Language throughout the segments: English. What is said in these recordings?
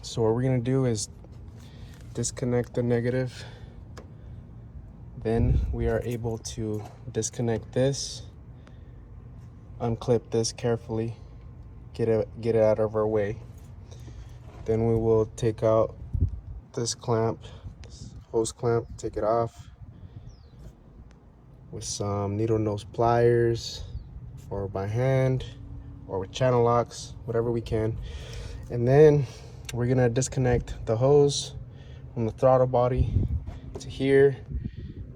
So what we're gonna do is disconnect the negative. Then we are able to disconnect this, unclip this carefully, get it out of our way. Then we will take out this clamp, this hose clamp, take it off with some needle nose pliers, or by hand, or with channel locks, whatever we can. And then we're gonna disconnect the hose from the throttle body to here,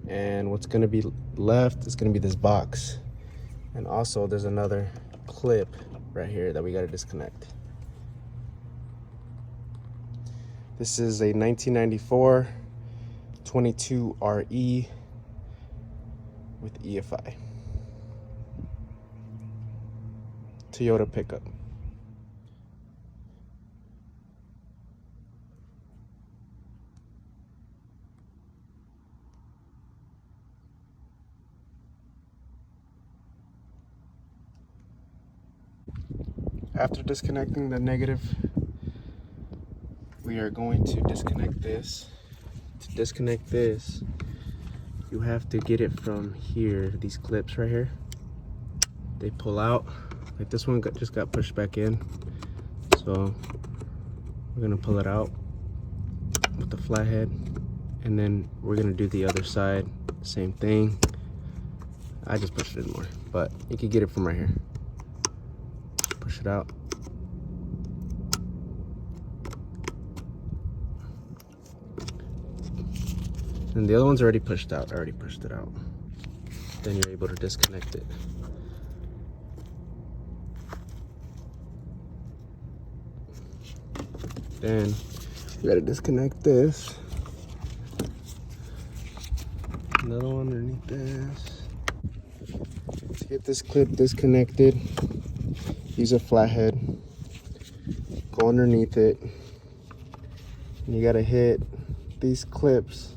and what's gonna be left is gonna be this box. And also there's another clip right here that we gotta disconnect. This is a 1994 22 RE with EFI. Toyota pickup. After disconnecting the negative, we are going to disconnect this. To disconnect this, you have to get it from here. These clips right here, they pull out. Like this one just got pushed back in. So we're gonna pull it out with the flathead, and then we're gonna do the other side, same thing. I just pushed it in more, but you can get it from right here. Push it out. And the other one's already pushed out. I already pushed it out. Then you're able to disconnect it. Then you gotta disconnect this. Another one underneath this. To get this clip disconnected, use a flathead. Go underneath it. And you gotta hit these clips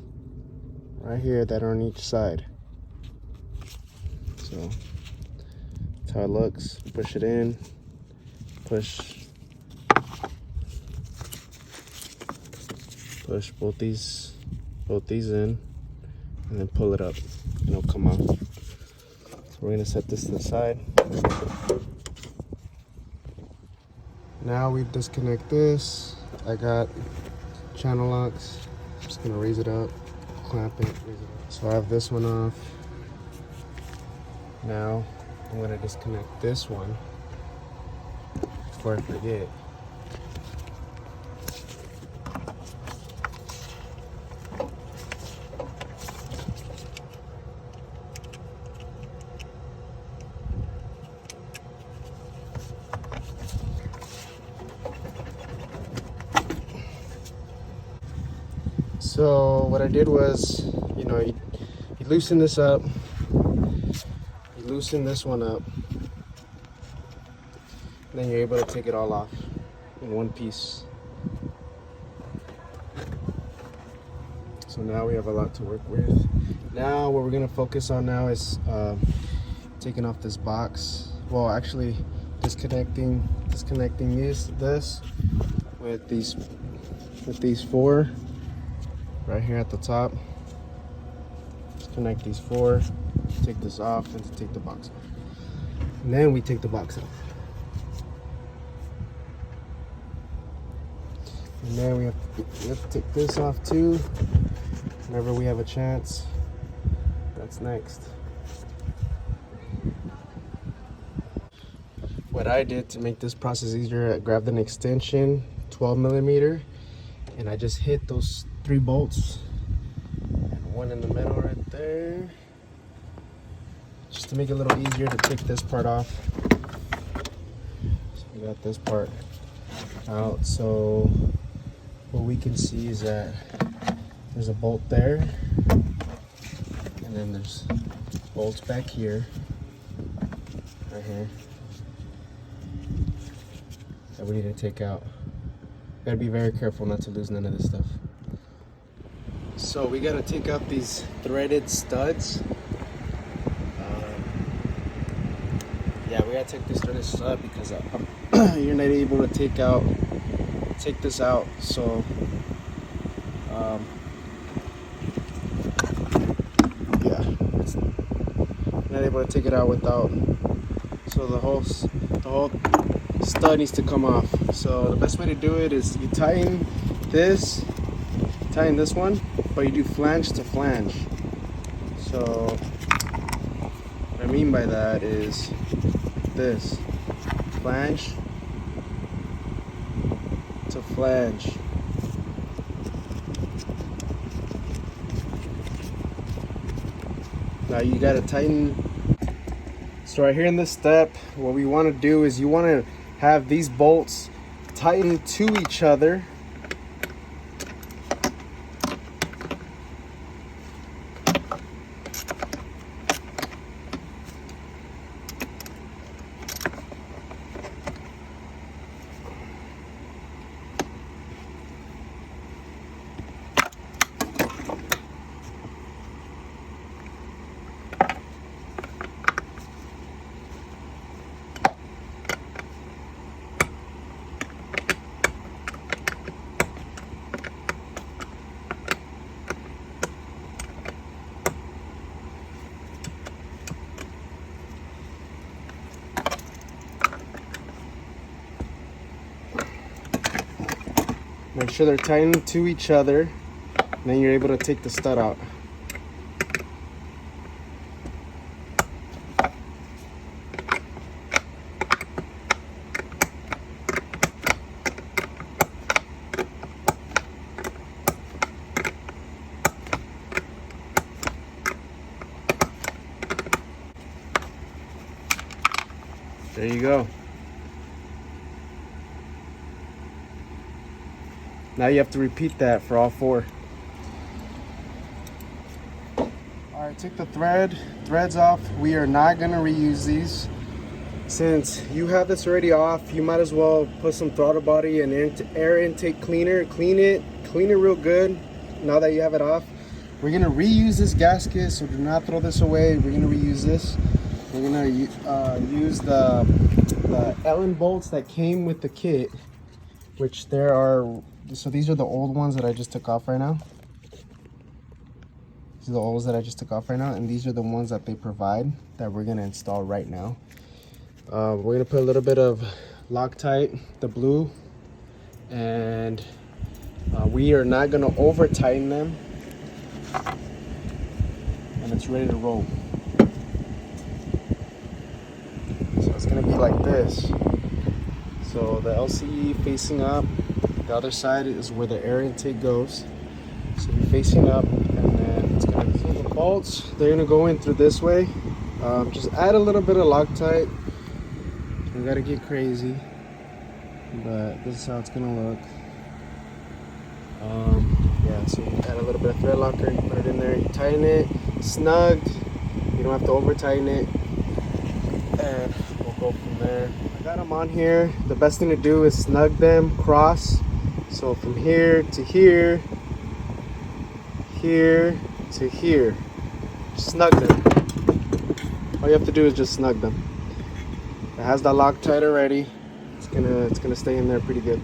right here that are on each side. So that's how it looks. Push it in, push both these in, and then pull it up and it'll come out. So we're gonna set this to the side. Now we disconnect this. I got channel locks. I'm just gonna raise it up, clamp it, raise it up. So I have this one off. Now I'm gonna disconnect this one before I forget. So what I did was, you loosen this up, you loosen this one up, and then you're able to take it all off in one piece. So now we have a lot to work with. Now what we're gonna focus on now is taking off this box. Well, actually disconnecting this with these four right here at the top. Disconnect these four, take this off, and to take the box off. And then we take the box off. And then we have to take this off too, whenever we have a chance. That's next. What I did to make this process easier, I grabbed an extension, 12mm, and I just hit those 3 bolts, and one in the middle right there, just to make it a little easier to take this part off. So we got this part out. So what we can see is that there's a bolt there, and then there's bolts back here, right here, that we need to take out. Gotta be very careful not to lose none of this stuff. So we gotta take out these threaded studs. Yeah, we gotta take this threaded stud because you're not able to take out to take this out. So yeah, it's not able to take it out without. So the whole stud needs to come off. So the best way to do it is you tighten this one, but you do flange to flange. So what I mean by that is this, flange to flange. Now you gotta tighten. So right here in this step, what we want to do is you want to have these bolts tighten to each other. Make sure they're tightened to each other, and then you're able to take the stud out. There you go. Now you have to repeat that for all four. All right, take the threads off. We are not gonna reuse these. Since you have this already off, you might as well put some throttle body and air intake cleaner. Clean it real good. Now that you have it off, we're gonna reuse this gasket, so do not throw this away. We're gonna reuse this. We're gonna use the Allen bolts that came with the kit, which there are. So these are the old ones that I just took off right now. These are the old ones that I just took off right now, and these are the ones that they provide that we're gonna install right now. We're gonna put a little bit of Loctite, the blue, and we are not gonna over tighten them, and it's ready to roll. So it's gonna be like this. So the LCE facing up. The other side is where the air intake goes. So you're facing up, and then it's gonna be the bolts. They're gonna go in through this way. Just add a little bit of Loctite. You gotta get crazy, but this is how it's gonna look. Yeah, so you add a little bit of thread locker, you put it in there, you tighten it, snugged. You don't have to over tighten it, and we'll go from there. I got them on here. The best thing to do is snug them cross. So from here to here, here to here, snug them. All you have to do is just snug them. It has the Loctite already. It's gonna stay in there pretty good.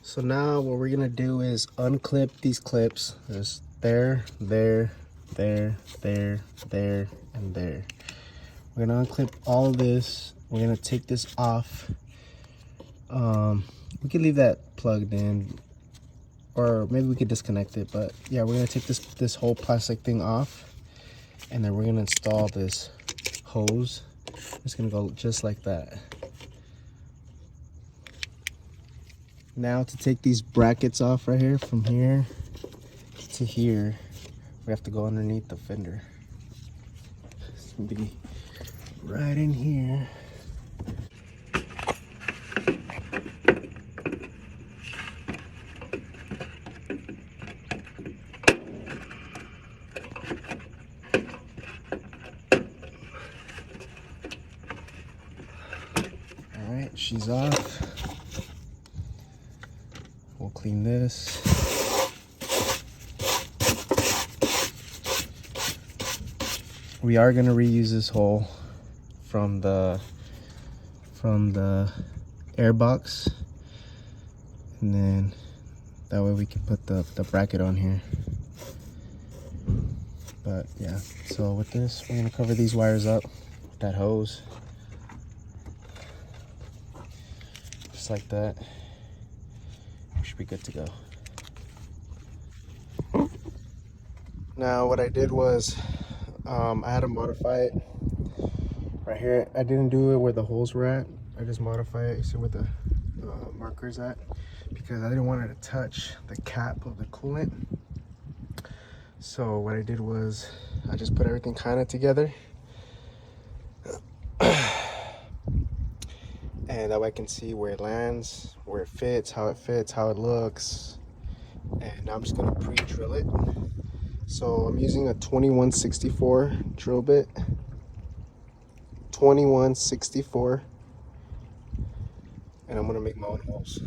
So now what we're gonna do is unclip these clips. There's there, there, there, there, there, and there. We're gonna unclip all of this. We're gonna take this off. We could leave that plugged in, or maybe we could disconnect it, but yeah, we're gonna take this whole plastic thing off, and then we're gonna install this hose. It's gonna go just like that. Now to take these brackets off right here, from here to here, we have to go underneath the fender. It's gonna be right in here. Alright, she's off. We'll clean this. We are going to reuse this hole from the air box. and then that way we can put the bracket on here. But yeah, so with this, we're gonna cover these wires up with that hose. Just like that. We should be good to go. Now what I did was, I had to modify it right here. I didn't do it where the holes were at. I just modified it, you see where the marker's at, because I didn't want it to touch the cap of the coolant. So what I did was I just put everything kind of together, and that way I can see where it lands, where it fits, how it looks. And now I'm just gonna pre-drill it. So I'm using a 2164 drill bit, 2164, and I'm gonna make my own holes.